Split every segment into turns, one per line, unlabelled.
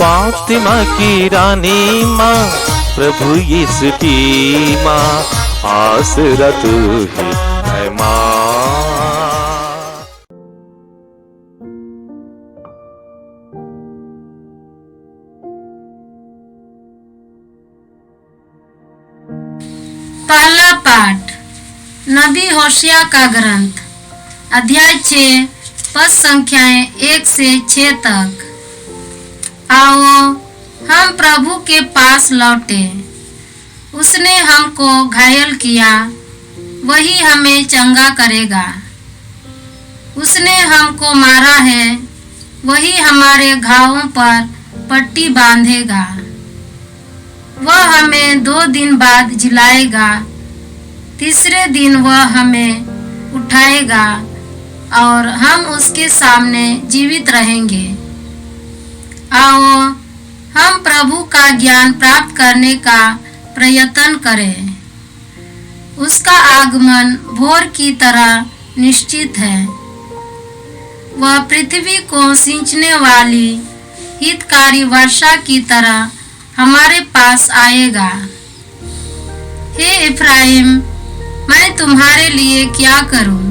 फातिमा की रानी माँ, प्रभु यीशु की माँ, आसरा तू ही है माँ।
पहला पाठ नबी होशिया का ग्रंथ, अध्याय 6, पद संख्याएं 1 से 6 तक। आओ हम प्रभु के पास लौटे। उसने हमको घायल किया, वही हमें चंगा करेगा। उसने हमको मारा है, वही हमारे घावों पर पट्टी बांधेगा। वह हमें 2 दिन बाद जिलाएगा, तीसरे दिन वह हमें उठाएगा और हम उसके सामने जीवित रहेंगे। आओ हम प्रभु का ज्ञान प्राप्त करने का प्रयत्न करें। उसका आगमन भोर की तरह निश्चित है। वह पृथ्वी को सींचने वाली हितकारी वर्षा की तरह हमारे पास आएगा। हे इफ्राइम, मैं तुम्हारे लिए क्या करूं?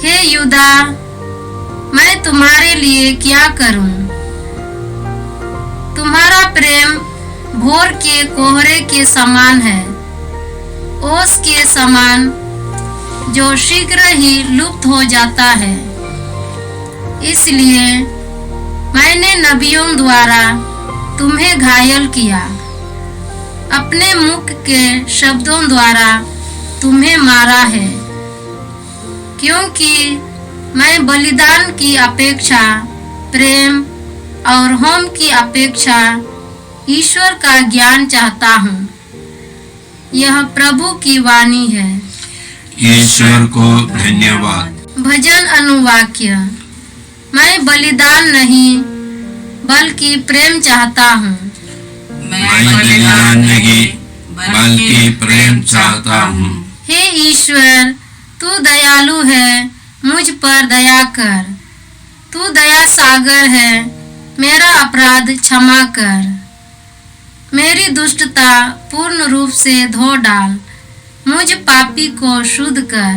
हे यूदा, मैं तुम्हारे लिए क्या करूं? तुम्हारा प्रेम भोर के कोहरे के समान है, ओस के समान जो शीघ्र ही लुप्त हो जाता है। इसलिए मैंने नबियों द्वारा तुम्हें घायल किया, अपने मुख के शब्दों द्वारा तुम्हें मारा है। क्योंकि मैं बलिदान की अपेक्षा प्रेम और होम की अपेक्षा ईश्वर का ज्ञान चाहता हूँ। यह प्रभु की वाणी है।
ईश्वर को धन्यवाद।
भजन अनुवाक्य। मैं बलिदान नहीं बल्कि प्रेम चाहता हूँ।
मैं बलिदान नहीं बल्कि प्रेम चाहता हूँ।
हे ईश्वर, तू दयालु है, मुझ पर दया कर। तू दया सागर है, मेरा अपराध क्षमा कर। मेरी दुष्टता पूर्ण रूप से धो डाल, मुझ पापी को शुद्ध कर।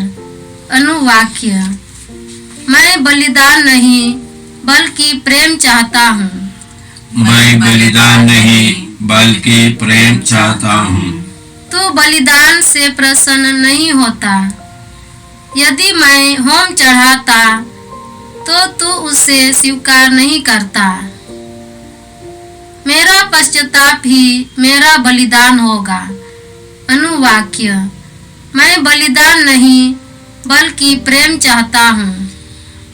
अनुवाक्य। मैं बलिदान नहीं बल्कि प्रेम चाहता हूँ।
मैं बलिदान नहीं बल्कि प्रेम चाहता हूँ।
तू बलिदान से प्रसन्न नहीं होता। यदि मैं होम चढ़ाता तो तू उसे स्वीकार नहीं करता। मेरा पश्चाताप ही मेरा बलिदान होगा। अनुवाक्य। मैं बलिदान नहीं बल्कि प्रेम चाहता हूँ।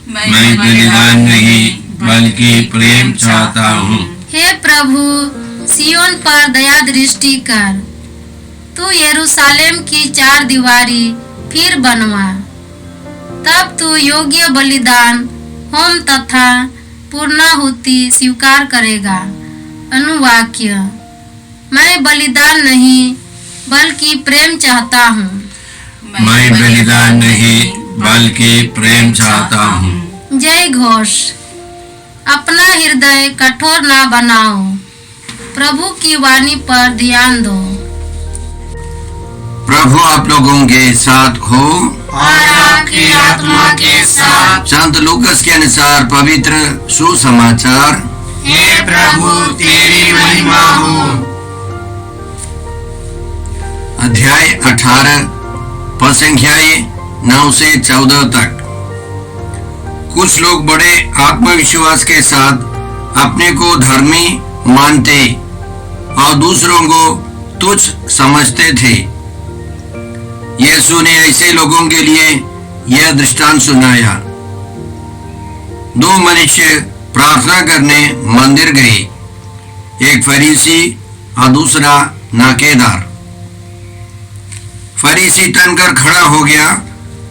मैं बलिदान नहीं बल्कि प्रेम चाहता हूँ।
हे प्रभु, सियोन पर दया दृष्टि कर। तू यरूशलेम की 4 दीवारी फिर बनवा। तब तू योग्य बलिदान, होम तथा पूर्णाहुति स्वीकार करेगा। अनुवाक्य। मैं बलिदान नहीं बल्कि प्रेम चाहता हूँ।
मैं बलिदान नहीं बल्कि प्रेम चाहता हूँ।
जय घोष। अपना हृदय कठोर ना बनाओ, प्रभु की वाणी पर ध्यान दो।
प्रभु आप लोगों के साथ हो
और आपकी आत्मा के साथ।
संत लूकस के अनुसार पवित्र सुसमाचार।
हे प्रभु तेरी महिमा हो।
अध्याय 18 पद संख्याएं 9 से 14 तक। कुछ लोग बड़े आत्मविश्वास के साथ अपने को धर्मी मानते और दूसरों को तुच्छ समझते थे। यीशु ने ऐसे लोगों के लिए यह दृष्टांत सुनाया। 2 मनुष्य प्रार्थना करने मंदिर गए, एक फरीसी और दूसरा नाकेदार। फरीसी तनकर खड़ा हो गया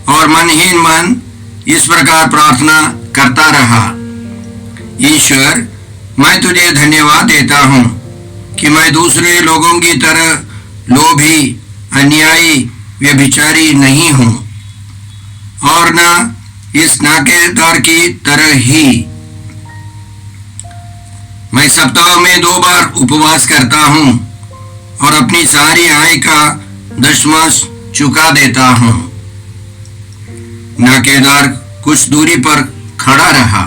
और मनहीन मन इस प्रकार प्रार्थना करता रहा। ईश्वर, मैं तुझे धन्यवाद देता हूँ कि मैं दूसरे लोगों की तरह लोभी, अन्यायी, व्यभिचारी नहीं हूँ और न इस नाकेदार की तरह ही। मैं सप्ताह में 2 बार उपवास करता हूँ और अपनी सारी आय का दशमांश चुका देता हूँ। नाकेदार कुछ दूरी पर खड़ा रहा।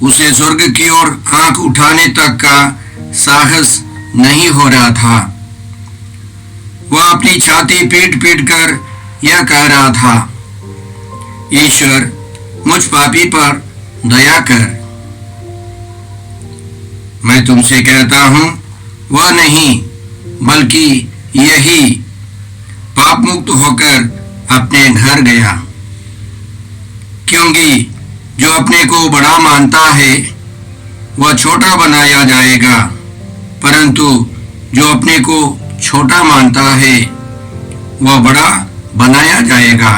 उसे स्वर्ग की ओर आंख उठाने तक का साहस नहीं हो रहा था। वह अपनी छाती पीट पीट कर यह कह रहा था, ईश्वर मुझ पापी पर दया कर। मैं तुमसे कहता हूं, वह नहीं बल्कि यही पाप मुक्त होकर अपने घर गया। क्योंकि जो अपने को बड़ा मानता है वह छोटा बनाया जाएगा, परंतु जो अपने को छोटा मानता है वह बड़ा बनाया जाएगा।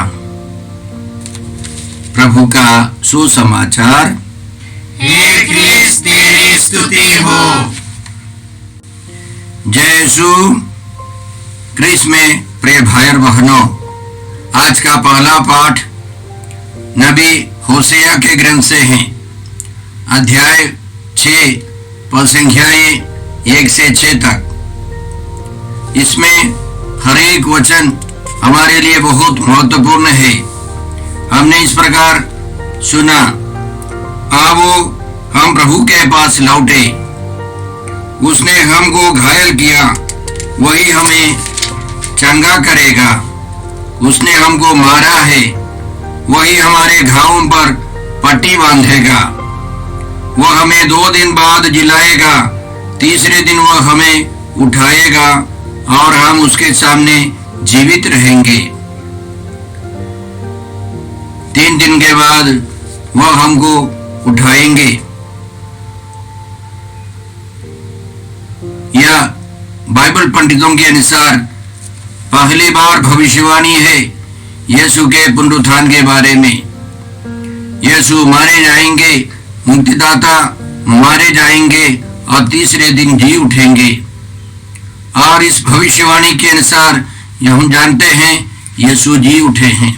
प्रभु का सुसमाचार।
हे ख्रीस्त तेरी स्तुति हो।
जय यीशु क्रिस में प्रिय भाई और बहनों, आज का पहला पाठ नबी होसेया के ग्रंथ से है। अध्याय 6 पद संख्याएं 1 से 6 तक। इसमें हर एक वचन हमारे लिए बहुत महत्वपूर्ण है। हमने इस प्रकार सुना, आओ हम प्रभु के पास लौटे। उसने हमको घायल किया, वही हमें चंगा करेगा। उसने हमको मारा है, वही हमारे घावों पर पट्टी बांधेगा। वह हमें 2 दिन बाद जिलाएगा, तीसरे दिन वह हमें उठाएगा और हम उसके सामने जीवित रहेंगे। 3 दिन के बाद वह हमको उठाएंगे। यह बाइबल पंडितों के अनुसार पहली बार भविष्यवाणी है यीशु के पुनरुत्थान के बारे में। यीशु मारे जाएंगे, मुक्तिदाता मारे जाएंगे और तीसरे दिन जी उठेंगे। और इस भविष्यवाणी के अनुसार हम जानते हैं यीशु जी उठे हैं।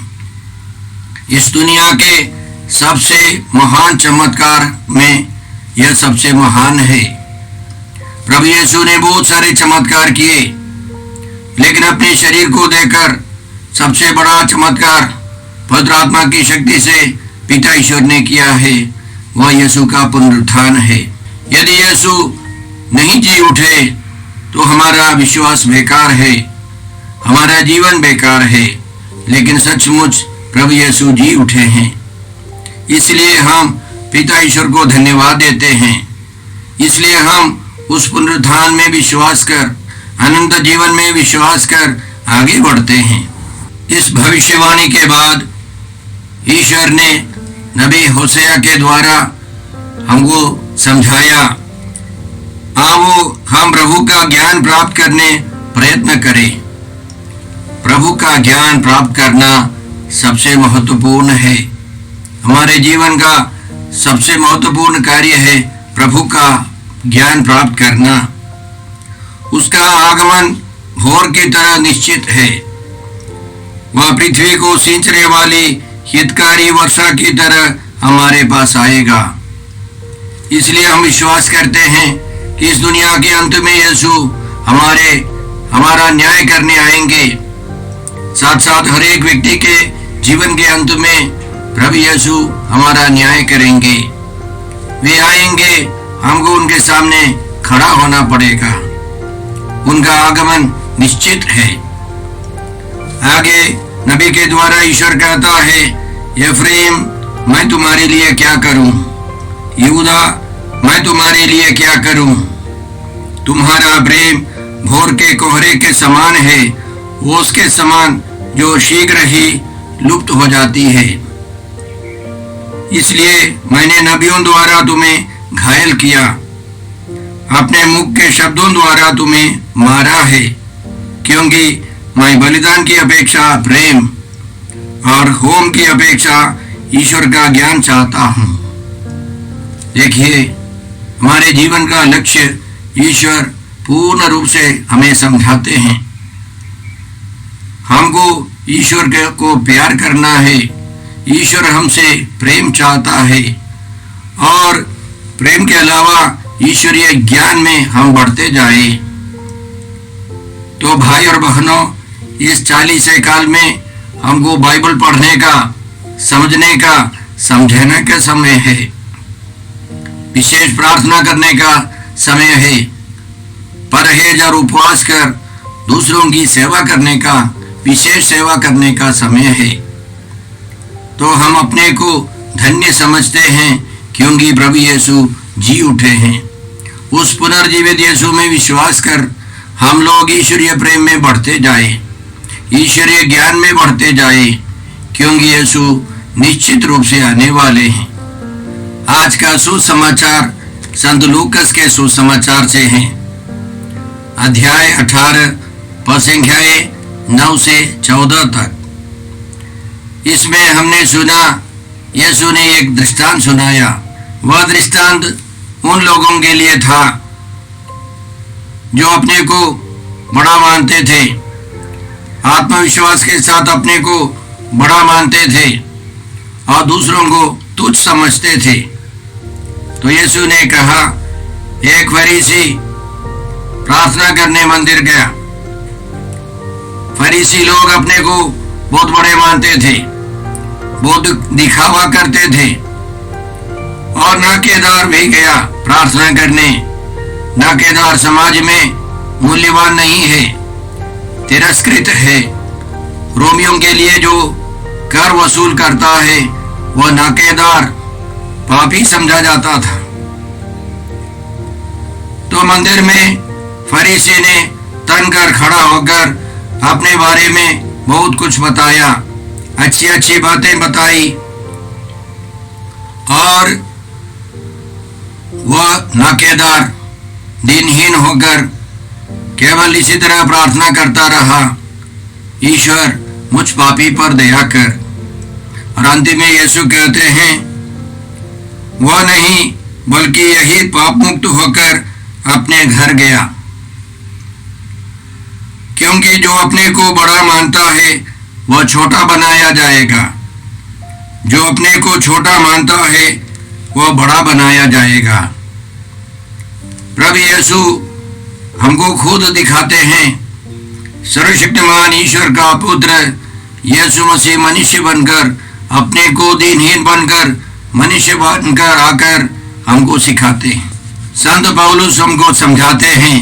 इस दुनिया के सबसे महान चमत्कार में यह सबसे महान है। प्रभु यीशु ने बहुत सारे चमत्कार किए, लेकिन अपने शरीर को देकर सबसे बड़ा चमत्कार पवित्र आत्मा की शक्ति से पिता ईश्वर ने किया है, वह यीशु का पुनरुत्थान है। यदि यीशु नहीं जी उठे तो हमारा विश्वास बेकार है, हमारा जीवन बेकार है। लेकिन सचमुच प्रभु यीशु जी उठे हैं, इसलिए हम पिता ईश्वर को धन्यवाद देते हैं। इसलिए हम उस पुनरुत्थान में विश्वास कर, अनंत जीवन में विश्वास कर आगे बढ़ते हैं। इस भविष्यवाणी के बाद ईश्वर ने नबी होसेया के द्वारा हमको समझाया, आओ हम प्रभु का ज्ञान प्राप्त करने प्रयत्न करें। प्रभु का ज्ञान प्राप्त करना सबसे महत्वपूर्ण है। हमारे जीवन का सबसे महत्वपूर्ण कार्य है प्रभु का ज्ञान प्राप्त करना। उसका आगमन भोर की तरह निश्चित है। वह पृथ्वी को सींचने वाली हितकारी वर्षा की तरह हमारे पास आएगा। इसलिए हम विश्वास करते हैं कि इस दुनिया के अंत में यीशु हमारा न्याय करने आएंगे। साथ साथ हर एक व्यक्ति के जीवन के अंत में प्रभु यीशु हमारा न्याय करेंगे। वे आएंगे, हमको उनके सामने खड़ा होना पड़ेगा। उनका आगमन निश्चित है। आगे नबी के द्वारा ईश्वर कहता है, एफ्रेम मैं तुम्हारे लिए क्या करूं, यहूदा मैं तुम्हारे लिए क्या करूं। तुम्हारा प्रेम भोर के कोहरे के समान है, वो उसके समान जो शीघ्र ही लुप्त हो जाती है। इसलिए मैंने नबियों द्वारा तुम्हें घायल किया, अपने मुख के शब्दों द्वारा तुम्हें मारा है, क्योंकि मैं बलिदान की अपेक्षा प्रेम और होम की अपेक्षा ईश्वर का ज्ञान चाहता हूं। देखिए, हमारे जीवन का लक्ष्य ईश्वर पूर्ण रूप से हमें समझाते हैं। हमको ईश्वर को प्यार करना है। ईश्वर हमसे प्रेम चाहता है और प्रेम के अलावा ईश्वरीय ज्ञान में हम बढ़ते जाए। तो भाई और बहनों, इस 40 काल में हमको बाइबल पढ़ने का, समझने का, समझने का समय है। विशेष प्रार्थना करने का समय है। परहेज और उपवास कर दूसरों की सेवा करने का, विशेष सेवा करने का समय है। तो हम अपने को धन्य समझते हैं क्योंकि प्रभु यीशु जी उठे हैं। उस पुनर्जीवित यीशु में विश्वास कर हम लोग ईश्वरीय प्रेम में बढ़ते जाए, ईश्वरीय ज्ञान में बढ़ते जाए, क्योंकि यीशु निश्चित रूप से आने वाले हैं। आज का सुसमाचार संत लूकस के सुसमाचार से है। अध्याय 18 पद संख्याएं 9 से 14 तक। इसमें हमने सुना, यीशु ने एक दृष्टांत सुनाया। वह दृष्टांत उन लोगों के लिए था जो अपने को बड़ा मानते थे, आत्मविश्वास के साथ अपने को बड़ा मानते थे और दूसरों को तुच्छ समझते थे। तो यीशु ने कहा, एक फरीसी प्रार्थना करने मंदिर गया। फरीसी लोग अपने को बहुत बड़े मानते थे, बहुत दिखावा करते थे और नाकेदार भी गया प्रार्थना करने। नाकेदार समाज में मूल्यवान नहीं है, तिरस्कृत है। रोमियों के लिए जो कर वसूल करता है वह नाकेदार, पापी समझा जाता था। तो मंदिर में फरीसी ने तन कर खड़ा होकर अपने बारे में बहुत कुछ बताया, अच्छी अच्छी बातें बताई और वह नाकेदार दिनहीन होकर केवल इसी तरह प्रार्थना करता रहा, ईश्वर मुझ पापी पर दया कर। और अंतिम में यीशु कहते हैं, वह नहीं बल्कि यही पाप मुक्त होकर अपने घर गया। क्योंकि जो अपने को बड़ा मानता है वह छोटा बनाया जाएगा, जो अपने को छोटा मानता है वह बड़ा बनाया जाएगा। प्रभु यीशु हमको खुद दिखाते हैं, सर्वशक्तिमान ईश्वर का पुत्र यीशु मसीह मनुष्य बनकर, अपने को दीनहीन बनकर, मनुष्य बनकर आकर हमको सिखाते हैं। संत पौलुस हमको समझाते हैं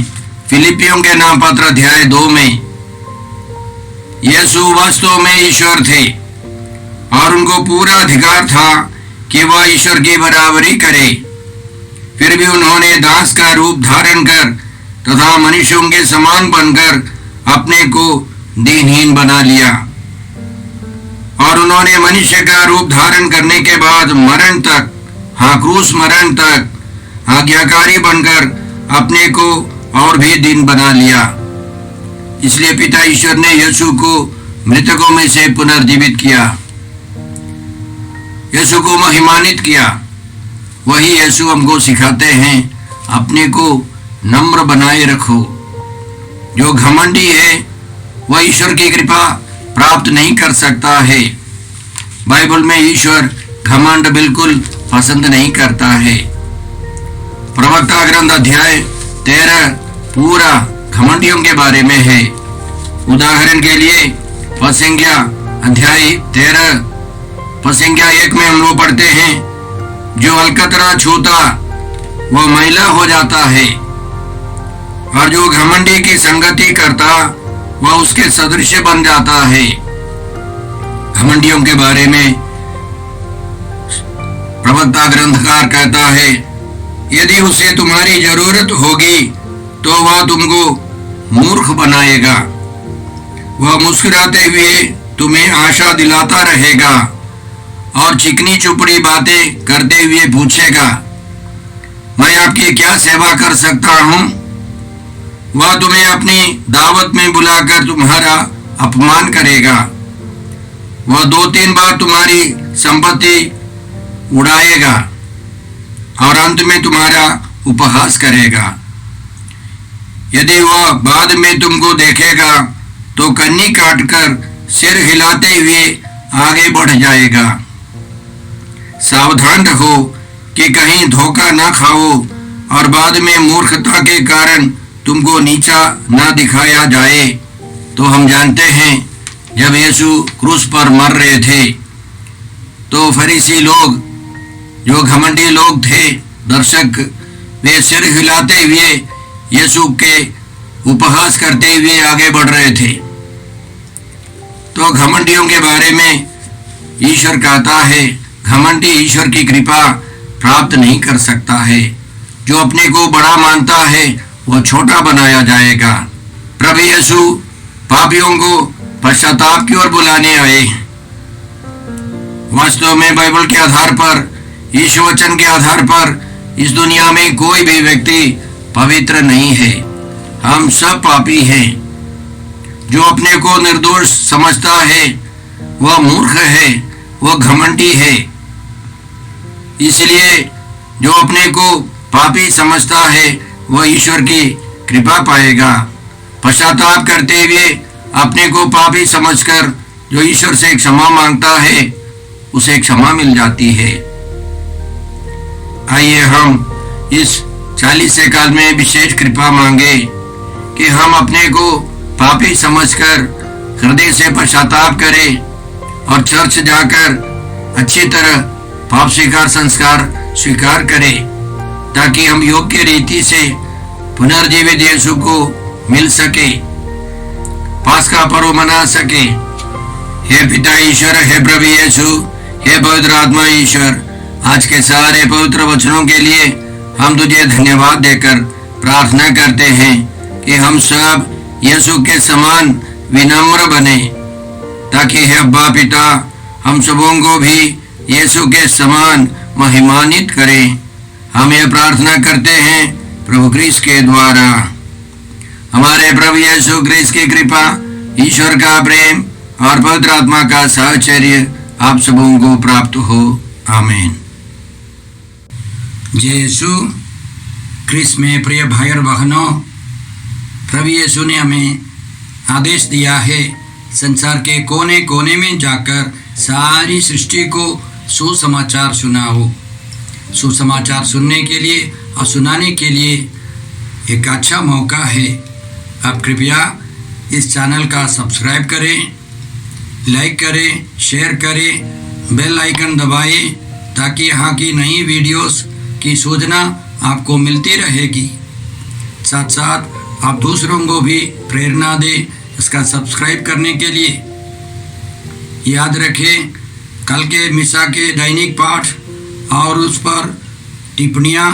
फिलिपियों के नाम पत्र अध्याय 2 में, यीशु वास्तव में ईश्वर थे और उनको पूरा अधिकार था कि वह ईश्वर की बराबरी करे। फिर भी उन्होंने दास का रूप धारण कर तथा मनुष्यों के समान बनकर अपने को दीनहीन बना लिया। और उन्होंने मनुष्य का रूप धारण करने के बाद मरण तक, हाँ क्रूस मरण तक आज्ञाकारी बनकर अपने को और भी दीन बना लिया। इसलिए पिता ईश्वर ने यीशु को मृतकों में से पुनर्जीवित किया, यीशु को महिमान्वित किया। वही यीशु हमको सिखाते हैं, अपने को नम्र बनाए रखो। जो घमंडी है वह ईश्वर की कृपा प्राप्त नहीं कर सकता है। बाइबल में ईश्वर घमंड बिल्कुल पसंद नहीं करता है। प्रवक्ता ग्रंथ अध्याय 13 पूरा घमंडियों के बारे में है। उदाहरण के लिए पद संख्या अध्याय 13 पद संख्या 1 में हम लोग पढ़ते हैं, जो अलकतरा छूता वह मैला हो जाता है और जो घमंडी की संगति करता वह उसके सदृश बन जाता है। घमंडियों के बारे में प्रवक्ता ग्रंथकार कहता है, यदि उसे तुम्हारी जरूरत होगी तो वह तुमको मूर्ख बनाएगा। वह मुस्कुराते हुए तुम्हें आशा दिलाता रहेगा और चिकनी चुपड़ी बातें करते हुए पूछेगा, मैं आपकी क्या सेवा कर सकता हूँ। वह तुम्हें अपनी दावत में बुलाकर तुम्हारा अपमान करेगा। वह 2-3 बार तुम्हारी संपत्ति उड़ाएगा और अंत में तुम्हारा उपहास करेगा। यदि वह बाद में तुमको देखेगा तो कन्नी काटकर सिर हिलाते हुए आगे बढ़ जाएगा। सावधान रहो, कि कहीं धोखा न खाओ और बाद में मूर्खता के कारण तुमको नीचा न दिखाया जाए। तो हम जानते हैं जब यीशु क्रूस पर मर रहे थे तो फरीसी लोग, जो घमंडी लोग थे, दर्शक, वे सिर हिलाते हुए यीशु के उपहास करते हुए आगे बढ़ रहे थे। तो घमंडियों के बारे में ईश्वर कहता है, घमंडी ईश्वर की कृपा प्राप्त नहीं कर सकता है। जो अपने को बड़ा मानता है वो छोटा बनाया जाएगा। प्रभु यीशु पापियों को पश्चाताप की ओर बुलाने आए। वास्तव में बाइबल के आधार पर, ईश्वर वचन के आधार पर इस दुनिया में कोई भी व्यक्ति पवित्र नहीं है। हम सब पापी हैं। जो अपने को निर्दोष समझता है वह मूर्ख है, वह घमंडी है। इसलिए जो अपने को पापी समझता है वह ईश्वर की कृपा पाएगा। पश्चाताप करते हुए अपने को पापी समझकर जो ईश्वर से क्षमा मांगता है उसे क्षमा मिल जाती है। आइए हम इस 40 काल में विशेष कृपा मांगे कि हम अपने को पापी समझकर हृदय से पश्चाताप करें और चर्च जाकर अच्छी तरह पाप स्वीकार संस्कार स्वीकार करें, ताकि हम योग्य रीति से पुनर्जीवित यीशु को मिल सके, पास्का पर्व मना सके। हे पिता ईश्वर, हे प्रभु यीशु, हे पवित्र आत्मा ईश्वर, आज के सारे पवित्र वचनों के लिए हम तुझे धन्यवाद देकर प्रार्थना करते हैं कि हम सब यीशु के समान विनम्र बने, ताकि हे अब्बा पिता हम सबों को भी यीशु के समान महिमान्वित करें। हम यह प्रार्थना करते हैं प्रभु क्रिस्त के द्वारा। हमारे प्रभु यीशु क्रिस्त की कृपा, ईश्वर का प्रेम और पवित्र आत्मा का साहचर्य आप सबों को प्राप्त हो। आमीन। यीशु क्रिस्त में प्रिय भाई और बहनों, प्रभु यीशु ने हमें आदेश दिया है संसार के कोने कोने में जाकर सारी सृष्टि को सुसमाचार सुनाओ। सुसमाचार सुनने के लिए और सुनाने के लिए एक अच्छा मौका है। आप कृपया इस चैनल का सब्सक्राइब करें, लाइक करें, शेयर करें, बेल आइकन दबाएं, ताकि यहाँ की नई वीडियोस की सूचना आपको मिलती रहेगी। साथ साथ आप दूसरों को भी प्रेरणा दें इसका सब्सक्राइब करने के लिए। याद रखें, कल के मिसा के दैनिक पाठ और उस पर टिप्पणियाँ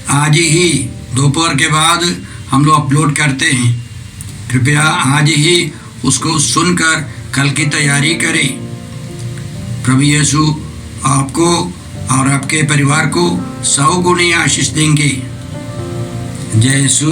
आज ही दोपहर के बाद हम लोग अपलोड करते हैं। कृपया आज ही उसको सुनकर कल की तैयारी करें। प्रभु यीशु आपको और आपके परिवार को 100 गुनी आशीष देंगे। जय यीशु।